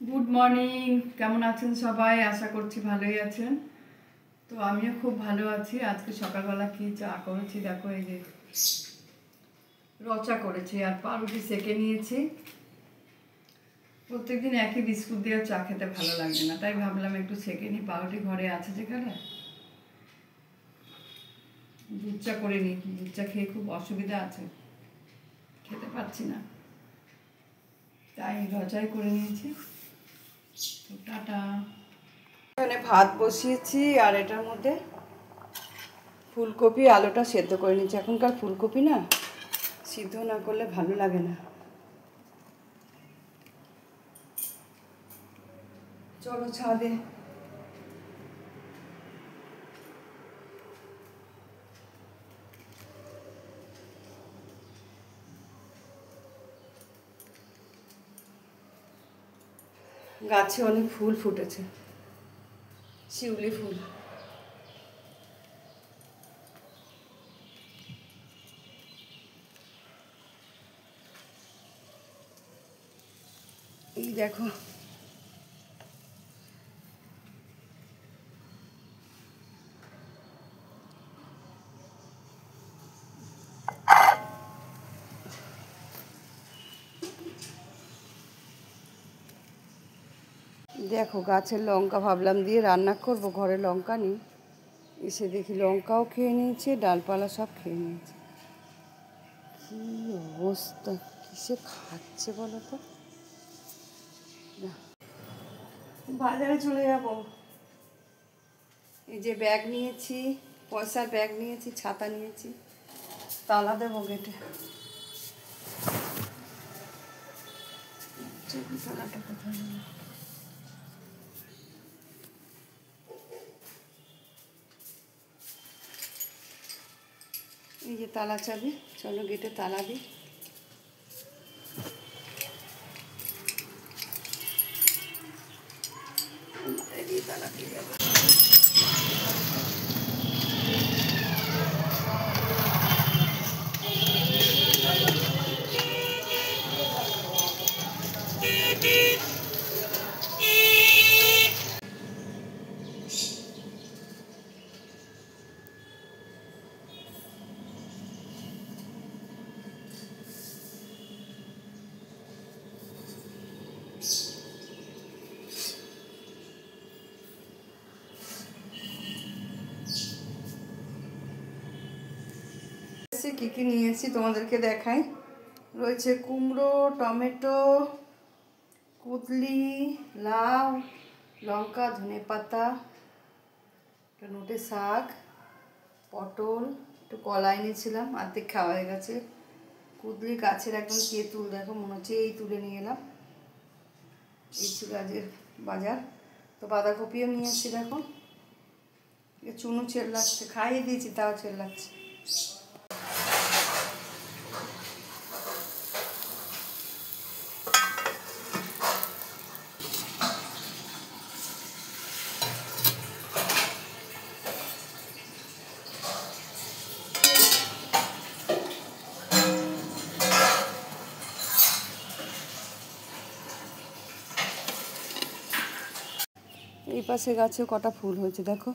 Good morning, কেমন আছেন সবাই? আশা করছি ভালোই আছেন। তো আমিও খুব ভালো আছি। আজকে সকালবেলা কি চা করেছি দেখো, এই যে রচা করেছি আর পাউরুটি সেকে নিয়েছি। প্রত্যেকদিন একই বিস্কুট দিয়ে চা খেতে ভালো লাগবে না, তাই ভাবলাম একটু সেকে নিই। পাউরুটি ঘরে আছে যেখানে, দুধ চা করে নিই। দুধ চা খেয়ে খুব অসুবিধা আছে, খেতে পারছি না, তাই রচাই করে নিয়েছি। তো টাটা। এখানে ভাত বসিয়েছি আর এটার মধ্যে ফুলকপি আলুটা সেদ্ধ করে নিচ্ছি। এখনকার ফুলকপি না সিদ্ধ না করলে ভালো লাগে না। চলো ছাদে। গাছে অনেক ফুল ফুটেছে, শিউলি ফুল। এই দেখো, দেখো গাছের লঙ্কা ভাবলাম দিয়ে রান্না করব, ঘরে লঙ্কা নেই। এসে দেখি লঙ্কাও খেয়ে নিয়েছে, ডালপালা সব খেয়ে নিয়েছে। কী অবস্থা, কিসে খাচ্ছে বলো তো। বাজারে চলে যাব। এই যে ব্যাগ নিয়েছি, পয়সার ব্যাগ নিয়েছি, ছাতা নিয়েছি। তালা দেবো গেটে। তালাটা কোথায়? এই যে তালা চাবি, চলো গেটে তালা দিই। তালা দিয়ে যাবো। কি কি নিয়েছি তোমাদেরকে দেখাই। রয়েছে কুমড়ো, টমেটো, কুদলি, লাউ, লঙ্কা, ধনেপাতা, একটা নোটে শাক, পটল, একটু কলা এনেছিলাম, অর্ধেক খাওয়া হয়ে গেছে। কুদলি গাছের একদম তেঁতুল, দেখো মনে হচ্ছে এই তুলে নিয়ে এলাম। এই ছিল আজকের বাজার। তো বাঁধাকপিও নিয়ে এসেছি, দেখো চুনো চেল্লাচ্ছে, খাইয়ে দিয়েছি তাও চেল্লাচ্ছে। এই পাশে গাছে কটা ফুল হয়েছে দেখো।